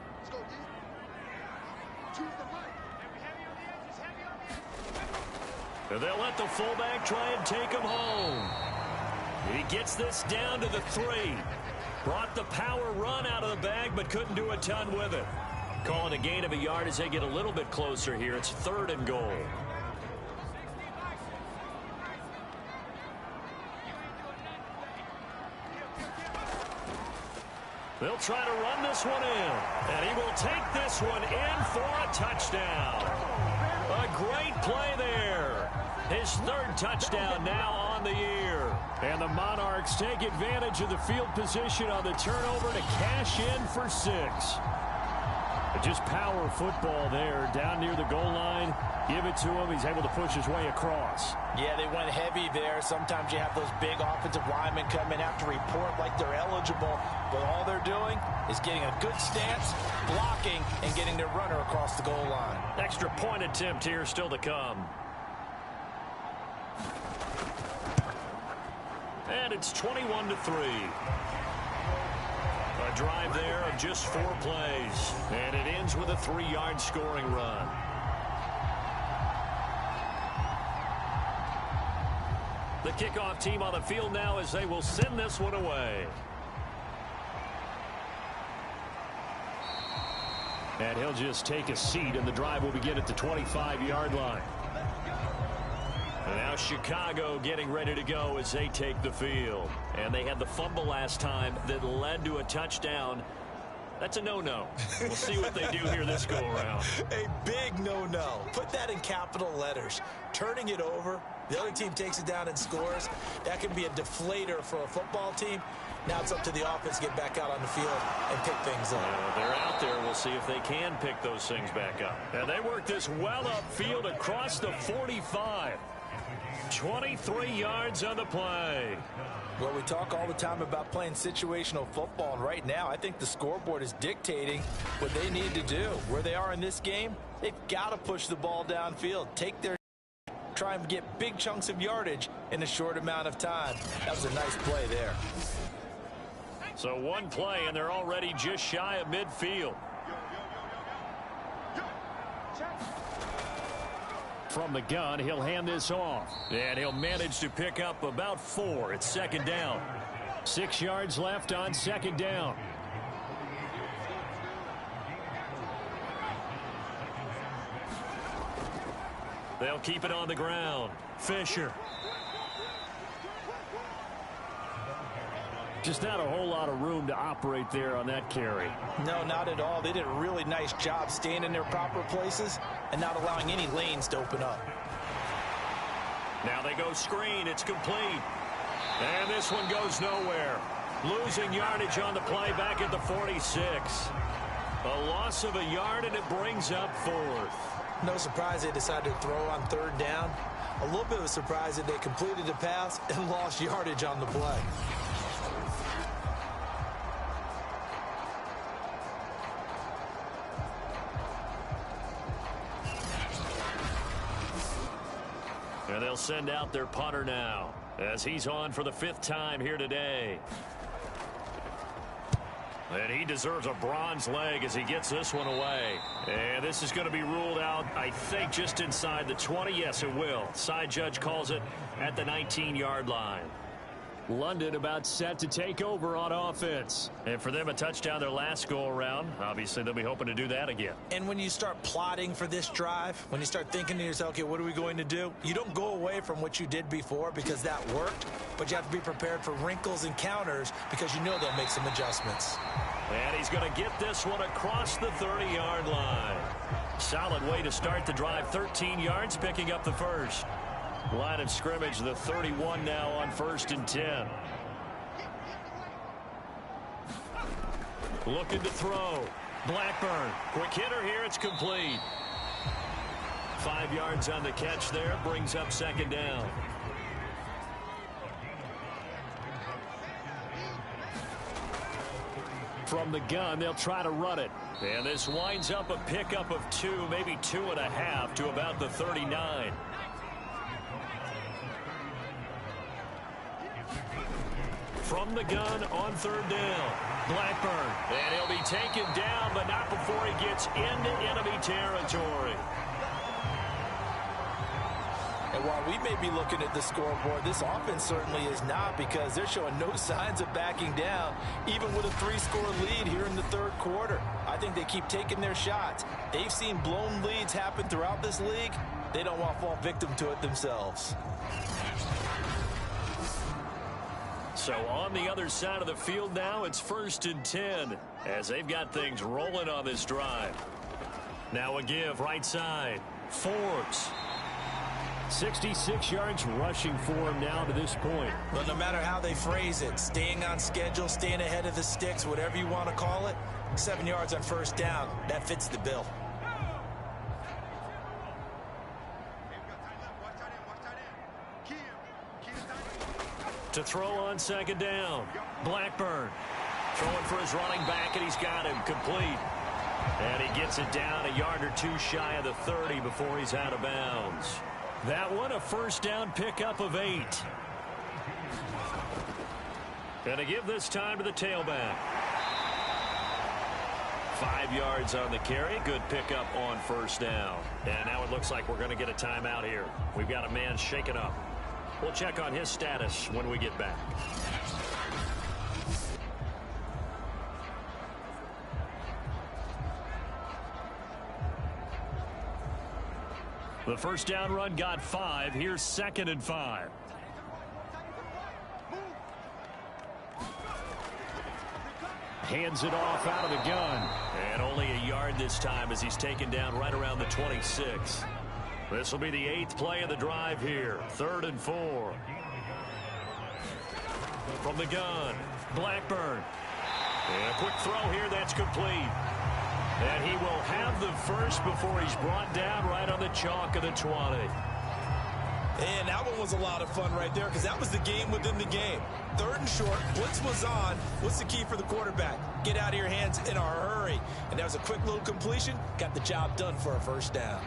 And they'll let the fullback try and take him home. He gets this down to the 3. Brought the power run out of the bag, but couldn't do a ton with it. Calling a gain of a yard as they get a little bit closer here. It's 3rd and goal. They'll try to run this one in. And he will take this one in for a touchdown. A great play there. His 3rd touchdown now on the year. And the Monarchs take advantage of the field position on the turnover to cash in for 6. Just power football there down near the goal line. Give it to him. He's able to push his way across. Yeah, they went heavy there. Sometimes you have those big offensive linemen come in, have to report like they're eligible. But all they're doing is getting a good stance, blocking, and getting their runner across the goal line. Extra point attempt here still to come. And it's 21-3. A drive there of just 4 plays. And it ends with a 3-yard scoring run. The kickoff team on the field now as they will send this one away. And he'll just take a seat, and the drive will begin at the 25-yard line. And now Chicago getting ready to go as they take the field. And they had the fumble last time that led to a touchdown. That's a no-no. We'll see what they do here this go-around. A big no-no. Put that in capital letters. Turning it over, the other team takes it down and scores. That can be a deflator for a football team. Now it's up to the offense to get back out on the field and pick things up. They're out there. We'll see if they can pick those things back up. And they work this well upfield across the 45. 23 yards on the play. Well, we talk all the time about playing situational football, and right now I think the scoreboard is dictating what they need to do. Where they are in this game, they've got to push the ball downfield, take their try and get big chunks of yardage in a short amount of time. That was a nice play there. So one play, and they're already just shy of midfield. From the gun, he'll hand this off. And he'll manage to pick up about 4. It's 2nd down. 6 yards left on 2nd down. They'll keep it on the ground. Fisher. Just not a whole lot of room to operate there on that carry. No, not at all. They did a really nice job staying in their proper places and not allowing any lanes to open up. Now they go screen. It's complete. And this one goes nowhere. Losing yardage on the play back at the 46. A loss of a yard, and it brings up 4th. No surprise they decided to throw on 3rd down. A little bit of a surprise that they completed the pass and lost yardage on the play. And they'll send out their punter now as he's on for the 5th time here today. And he deserves a bronze leg as he gets this one away. And this is going to be ruled out, I think, just inside the 20. Yes, it will. Side judge calls it at the 19-yard line. London about set to take over on offense. And for them, a touchdown their last go-around. Obviously, they'll be hoping to do that again. And when you start plotting for this drive, when you start thinking to yourself, okay, what are we going to do? You don't go away from what you did before because that worked, but you have to be prepared for wrinkles and counters because you know they'll make some adjustments. And he's going to get this one across the 30-yard line. Solid way to start the drive. 13 yards, picking up the first. Line of scrimmage, the 31 now on 1st and 10. Looking to throw. Blackburn. Quick hitter here. It's complete. 5 yards on the catch there. Brings up second down. From the gun, they'll try to run it. And this winds up a pickup of 2, maybe 2.5 to about the 39. From the gun on third down. Blackburn. And he'll be taken down, but not before he gets into enemy territory. And while we may be looking at the scoreboard, this offense certainly is not, because they're showing no signs of backing down, even with a 3-score lead here in the third quarter. I think they keep taking their shots. They've seen blown leads happen throughout this league. They don't want to fall victim to it themselves. So on the other side of the field now, it's 1st and 10 as they've got things rolling on this drive. Now a give right side. Forbes. 66 yards rushing for him now to this point. But no matter how they phrase it, staying on schedule, staying ahead of the sticks, whatever you want to call it, 7 yards on first down, that fits the bill. To throw on second down. Blackburn throwing for his running back, and he's got him complete. And he gets it down a yard or 2 shy of the 30 before he's out of bounds. That one a first down pickup of 8. And to give this time to the tailback. 5 yards on the carry. Good pickup on first down. And now it looks like we're going to get a timeout here. We've got a man shaken up. We'll check on his status when we get back. The first down run got 5. Here's 2nd and 5. Hands it off out of the gun. And only a yard this time as he's taken down right around the 26. This will be the 8th play of the drive here. 3rd and 4. From the gun, Blackburn. And a quick throw here that's complete. And he will have the first before he's brought down right on the chalk of the 20. And that one was a lot of fun right there, because that was the game within the game. 3rd and short, blitz was on. What's the key for the quarterback? Get out of your hands in a hurry. And that was a quick little completion. Got the job done for a first down.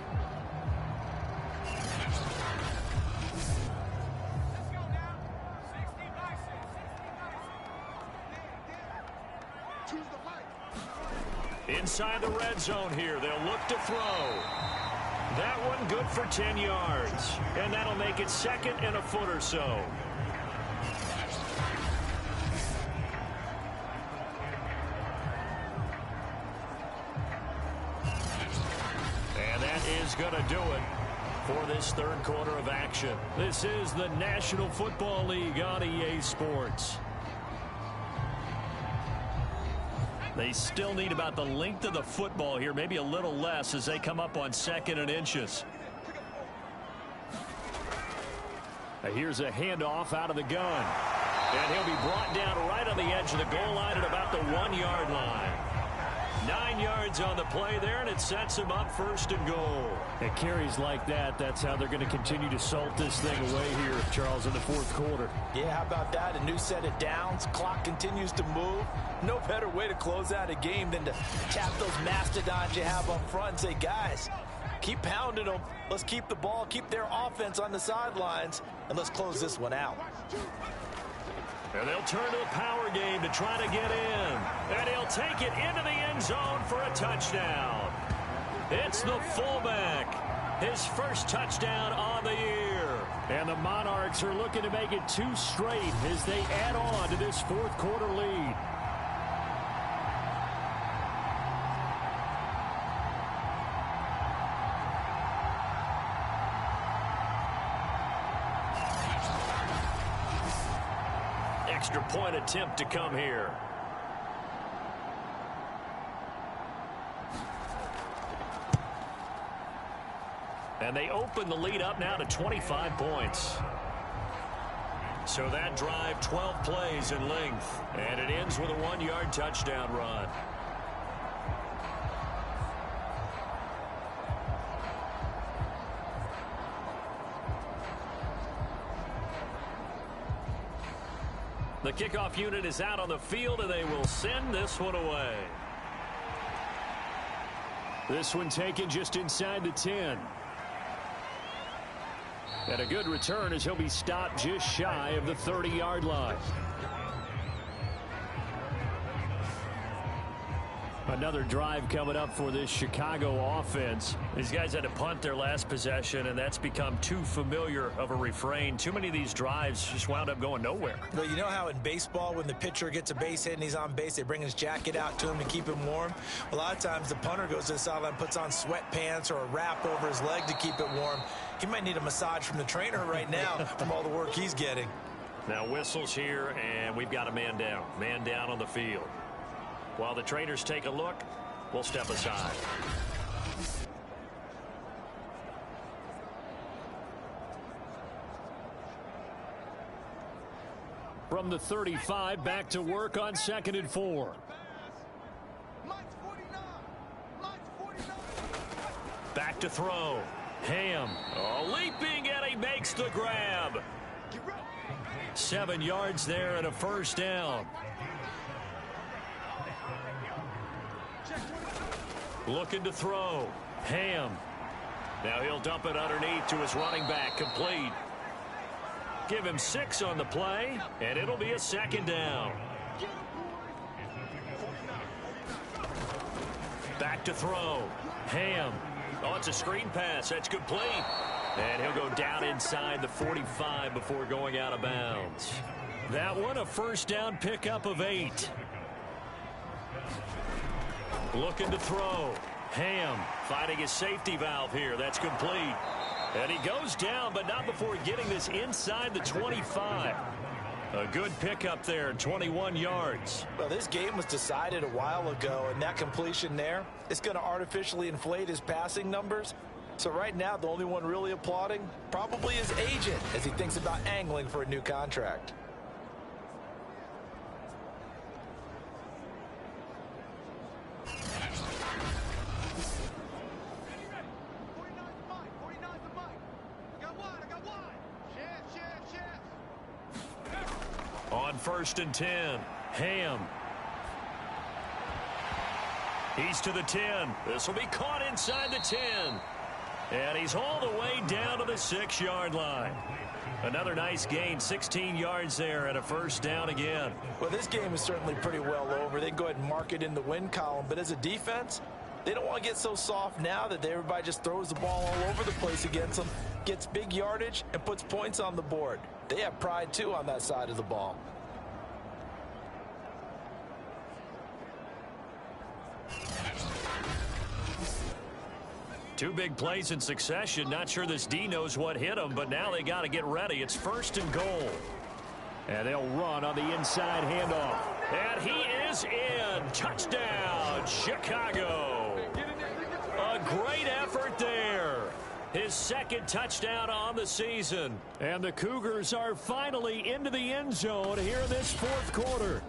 Inside the red zone here, they'll look to throw. That one good for 10 yards. And that'll make it 2nd and a foot or so. And that is going to do it for this third quarter of action. This is the National Football League on EA Sports. They still need about the length of the football here, maybe a little less as they come up on 2nd and inches. Now here's a handoff out of the gun. And he'll be brought down right on the edge of the goal line at about the 1-yard line. 9 yards on the play there, and it sets him up 1st and goal. At carries like that, that's how they're going to continue to salt this thing away here, Charles, in the fourth quarter. Yeah, how about that? A new set of downs. Clock continues to move. No better way to close out a game than to tap those mastodons you have up front and say, guys, keep pounding them. Let's keep the ball, keep their offense on the sidelines, and let's close this one out. And they'll turn to the power game to try to get in. And he'll take it into the end zone for a touchdown. It's the fullback. His first touchdown on the year. And the Monarchs are looking to make it 2 straight as they add on to this fourth quarter lead. Extra point attempt to come here. And they open the lead up now to 25 points. So that drive, 12 plays in length. And it ends with a 1-yard touchdown run. The kickoff unit is out on the field, and they will send this one away. This one taken just inside the 10. And a good return as he'll be stopped just shy of the 30-yard line. Another drive coming up for this Chicago offense. These guys had to punt their last possession, and that's become too familiar of a refrain. Too many of these drives just wound up going nowhere. Well, you know how in baseball when the pitcher gets a base hit and he's on base, they bring his jacket out to him to keep him warm? A lot of times the punter goes to the sideline, puts on sweatpants or a wrap over his leg to keep it warm. He might need a massage from the trainer right now from all the work he's getting. Now whistles here, and we've got a man down. Man down on the field. While the trainers take a look, we'll step aside. From the 35, back to work on 2nd and 4. Back to throw. Ham. Oh, leaping, and he makes the grab. 7 yards there and a first down. Looking to throw. Ham. Now he'll dump it underneath to his running back. Complete. Give him 6 on the play, and it'll be a 2nd down. Back to throw. Ham. Oh, it's a screen pass. That's complete. And he'll go down inside the 45 before going out of bounds. That one a first down pickup of 8. Looking to throw. Ham finding his safety valve here. That's complete. And he goes down, but not before getting this inside the 25. A good pickup there, 21 yards. Well, this game was decided a while ago, and that completion there is going to artificially inflate his passing numbers. So right now, the only one really applauding probably his agent as he thinks about angling for a new contract. On 1st and 10, Ham. He's to the 10. This will be caught inside the 10. And he's all the way down to the 6-yard line. Another nice gain, 16 yards there and a first down again. Well, this game is certainly pretty well over. They go ahead and mark it in the win column. But as a defense, they don't want to get so soft now that everybody just throws the ball all over the place against them, gets big yardage, and puts points on the board. They have pride, too, on that side of the ball. Two big plays in succession. Not sure this D knows what hit him, but now they got to get ready. It's 1st and goal. And they'll run on the inside handoff. And he is in. Touchdown, Chicago. A great effort there. His 2nd touchdown on the season. And the Cougars are finally into the end zone here in this 4th quarter.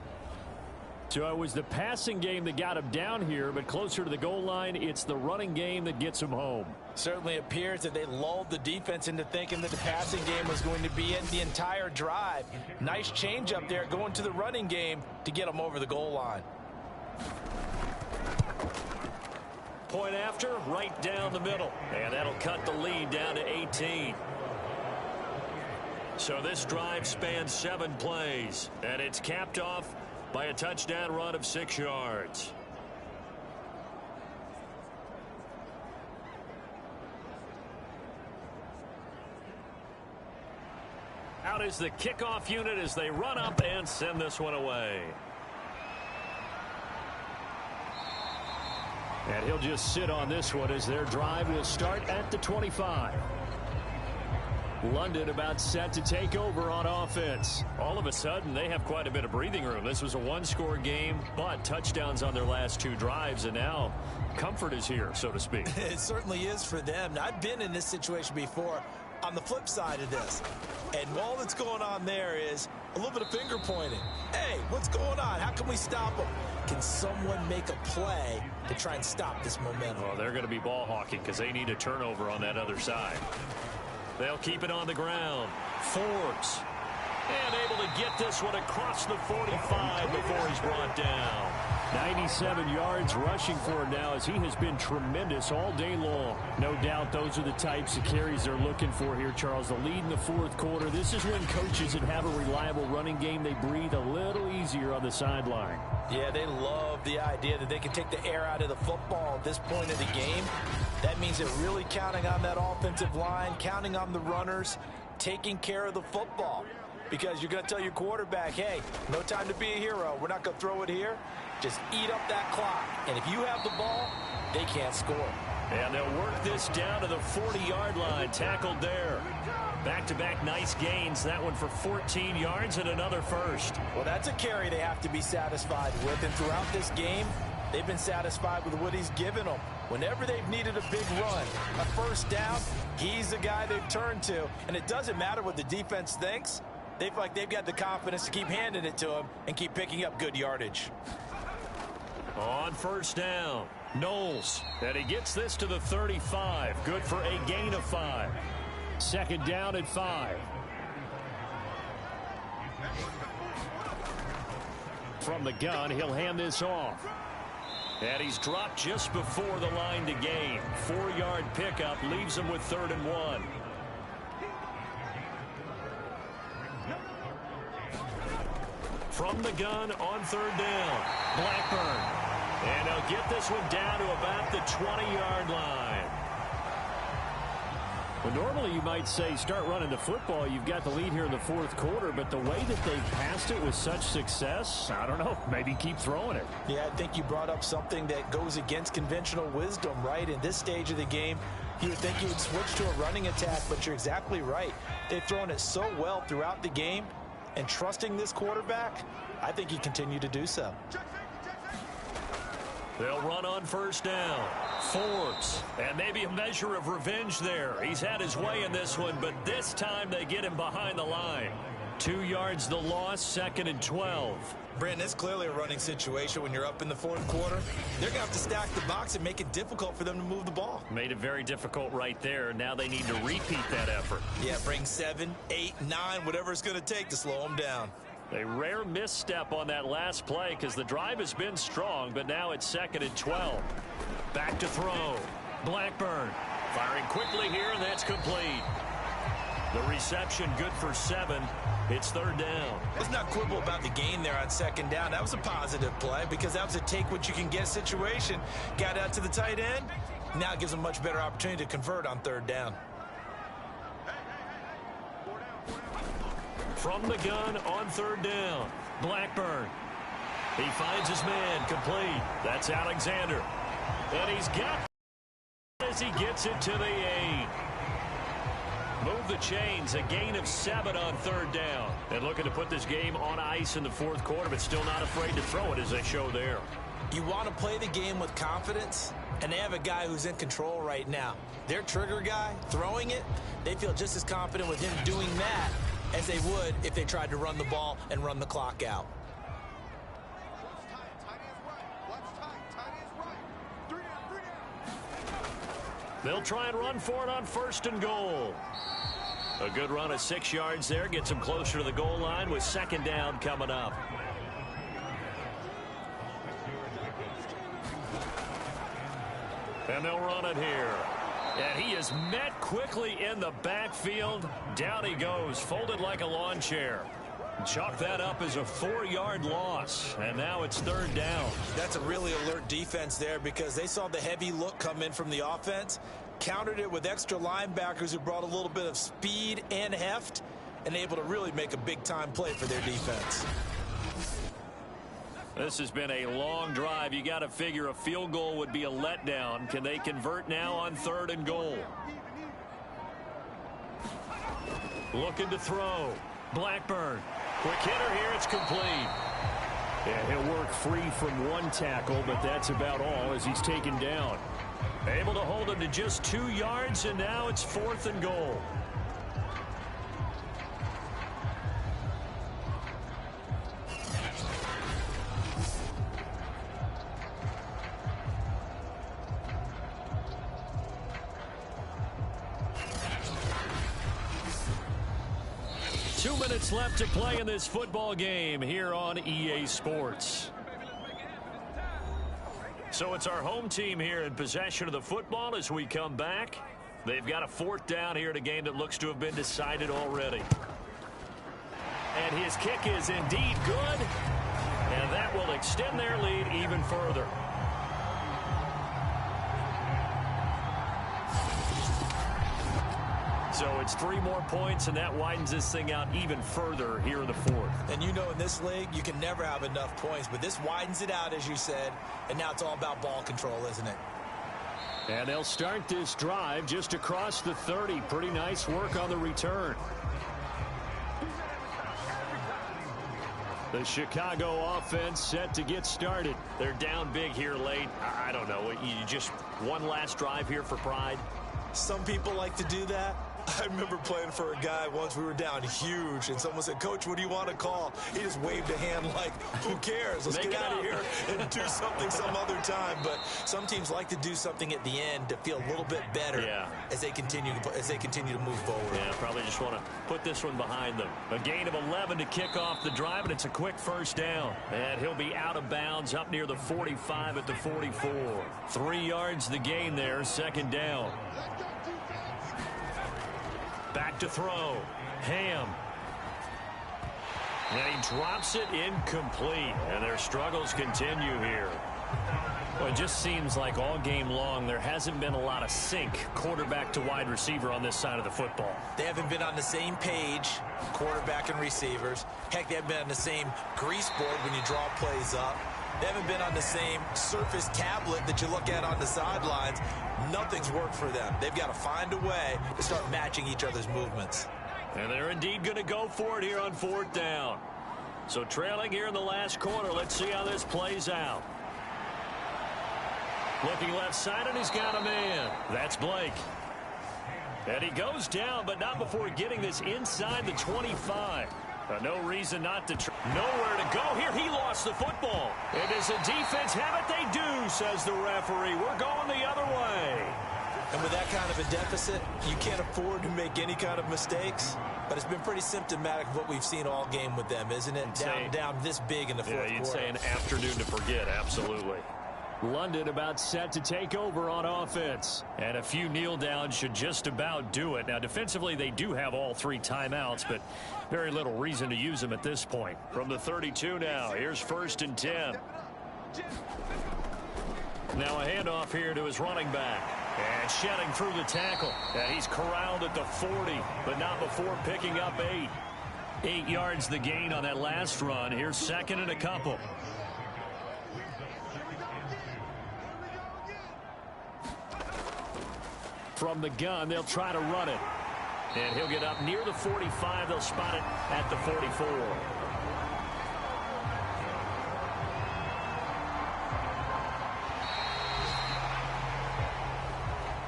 So it was the passing game that got him down here, but closer to the goal line, it's the running game that gets him home. Certainly appears that they lulled the defense into thinking that the passing game was going to be in the entire drive. Nice change up there going to the running game to get them over the goal line. Point after, right down the middle. And that'll cut the lead down to 18. So this drive spans 7 plays, and it's capped off by a touchdown run of 6 yards. Out is the kickoff unit as they run up and send this one away. And he'll just sit on this one as their drive will start at the 25. London about set to take over on offense. All of a sudden, they have quite a bit of breathing room. This was a 1-score game, but touchdowns on their last 2 drives, and now comfort is here, so to speak. It certainly is for them. Now, I've been in this situation before on the flip side of this. And all that's going on there is a little bit of finger pointing. Hey, what's going on? How can we stop them? Can someone make a play to try and stop this momentum? Well, they're going to be ball hawking because they need a turnover on that other side. They'll keep it on the ground. Forbes. And able to get this one across the 45 before he's brought down. 97 yards rushing for him now as he has been tremendous all day long. No doubt those are the types of carries they're looking for here, Charles. The lead in the fourth quarter. This is when coaches that have a reliable running game, they breathe a little easier on the sideline. Yeah, they love the idea that they can take the air out of the football at this point of the game. That means they're really counting on that offensive line, counting on the runners, taking care of the football. Because you're going to tell your quarterback, hey, no time to be a hero. We're not going to throw it here. Just eat up that clock. And if you have the ball, they can't score. And they'll work this down to the 40-yard line. Tackled there. Back-to-back nice gains. That one for 14 yards and another first. Well, that's a carry they have to be satisfied with. And throughout this game, they've been satisfied with what he's given them. Whenever they've needed a big run, a first down, he's the guy they've turned to. And it doesn't matter what the defense thinks. They feel like they've got the confidence to keep handing it to him and keep picking up good yardage. On first down, Knowles. And he gets this to the 35. Good for a gain of 5. Second down at 5. From the gun, he'll hand this off. And he's dropped just before the line to gain. 4-yard pickup leaves him with 3rd and 1. From the gun on 3rd down, Blackburn. And he'll get this one down to about the 20-yard line. Well, normally you might say start running the football. You've got the lead here in the fourth quarter, but the way that they've passed it with such success, I don't know, maybe keep throwing it. Yeah, I think you brought up something that goes against conventional wisdom, right? In this stage of the game, you would think you would switch to a running attack, but you're exactly right. They've thrown it so well throughout the game, and trusting this quarterback, I think he continued to do so. They'll run on first down. Forbes. And maybe a measure of revenge there. He's had his way in this one, but this time they get him behind the line. 2 yards the loss, 2nd and 12. Brandon, it's clearly a running situation when you're up in the fourth quarter. They're going to have to stack the box and make it difficult for them to move the ball. Made it very difficult right there. Now they need to repeat that effort. Yeah, bring 7, 8, 9, whatever it's going to take to slow them down. A rare misstep on that last play because the drive has been strong, but now it's 2nd and 12. Back to throw. Blackburn firing quickly here, and that's complete. The reception good for 7. It's 3rd down. Let's not quibble about the gain there on 2nd down. That was a positive play because that was a take-what-you-can-get situation. Got out to the tight end. Now it gives them a much better opportunity to convert on 3rd down. From the gun on 3rd down, Blackburn. He finds his man, complete. That's Alexander. And he's got as he gets it to the 8. Move the chains, a gain of 7 on 3rd down. And looking to put this game on ice in the fourth quarter, but still not afraid to throw it as they show there. You want to play the game with confidence, and they have a guy who's in control right now. Their trigger guy, throwing it, they feel just as confident with him doing that as they would if they tried to run the ball and run the clock out. They'll try and run for it on 1st and goal. A good run of 6 yards there gets them closer to the goal line with 2nd down coming up. And they'll run it here. And he is met quickly in the backfield. Down he goes, folded like a lawn chair. Chalk that up as a 4-yard loss. And now it's 3rd down. That's a really alert defense there because they saw the heavy look come in from the offense, countered it with extra linebackers who brought a little bit of speed and heft, and able to really make a big-time play for their defense. This has been a long drive. You got to figure a field goal would be a letdown. Can they convert now on 3rd and goal? Looking to throw. Blackburn. Quick hitter here. It's complete. Yeah, he'll work free from one tackle, but that's about all as he's taken down. Able to hold him to just 2 yards, and now it's 4th and goal. 2 minutes left to play in this football game here on EA Sports. So it's our home team here in possession of the football as we come back. They've got a 4th down here in a game that looks to have been decided already. And his kick is indeed good. And that will extend their lead even further. So it's 3 more points, and that widens this thing out even further here in the 4th. And you know in this league, you can never have enough points, but this widens it out, as you said, and now it's all about ball control, isn't it? And they'll start this drive just across the 30. Pretty nice work on the return. The Chicago offense set to get started. They're down big here late. I don't know. You just one last drive here for pride? Some people like to do that. I remember playing for a guy once. We were down huge, and someone said, "Coach, what do you want to call?" He just waved a hand like, who cares? Let's get out of here and do something some other time. But some teams like to do something at the end to feel a little bit better as they continue to move forward. Yeah, probably just want to put this one behind them. A gain of 11 to kick off the drive, and it's a quick 1st down. And he'll be out of bounds up near the 45 at the 44. 3 yards the gain there, 2nd down. Back to throw. Ham. And he drops it incomplete. And their struggles continue here. Well, it just seems like all game long there hasn't been a lot of sync quarterback to wide receiver on this side of the football. They haven't been on the same page, quarterback and receivers. Heck, they haven't been on the same grease board when you draw plays up. They haven't been on the same surface tablet that you look at on the sidelines. Nothing's worked for them. They've got to find a way to start matching each other's movements. And they're indeed going to go for it here on 4th down. So trailing here in the last quarter. Let's see how this plays out. Looking left side, and he's got a man. That's Blake. And he goes down, but not before getting this inside the 25. No reason not to try. Nowhere to go here. He lost the football. And does the defense have it? They do, says the referee. We're going the other way. And with that kind of a deficit, you can't afford to make any kind of mistakes. But it's been pretty symptomatic of what we've seen all game with them, isn't it? Down this big in the 4th quarter. Yeah, you'd say an afternoon to forget. Absolutely. London about set to take over on offense. And a few kneel downs should just about do it. Now, defensively, they do have all 3 timeouts, but very little reason to use them at this point. From the 32 now, here's 1st and 10. Now a handoff here to his running back. And shedding through the tackle. And he's corralled at the 40, but not before picking up 8. 8 yards the gain on that last run. Here's 2nd and a couple. From the gun, they'll try to run it. And he'll get up near the 45. They'll spot it at the 44.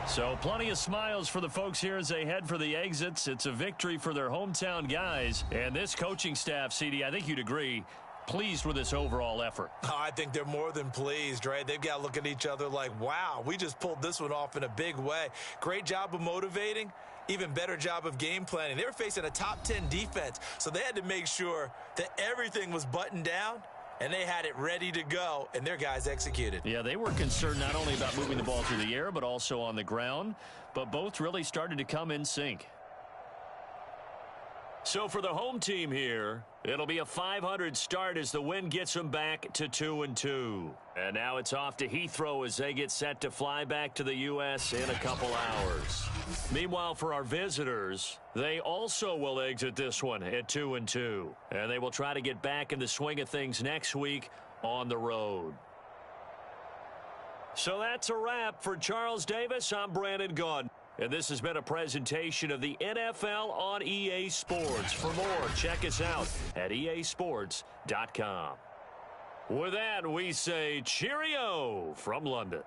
So plenty of smiles for the folks here as they head for the exits. It's a victory for their hometown guys. And this coaching staff, CD, I think you'd agree, pleased with this overall effort. Oh, I think they're more than pleased, right? They've got to look at each other like, wow, we just pulled this one off in a big way. Great job of motivating. Even better job of game planning. They were facing a top 10 defense, so they had to make sure that everything was buttoned down, and they had it ready to go, and their guys executed. Yeah, they were concerned not only about moving the ball through the air, but also on the ground, but both really started to come in sync. So for the home team here, it'll be a 500 start as the win gets them back to 2-2. And now it's off to Heathrow as they get set to fly back to the U.S. in a couple hours. Meanwhile, for our visitors, they also will exit this one at 2-2. And they will try to get back in the swing of things next week on the road. So that's a wrap for Charles Davis. I'm Brandon Gaudin. And this has been a presentation of the NFL on EA Sports. For more, check us out at easports.com. With that, we say cheerio from London.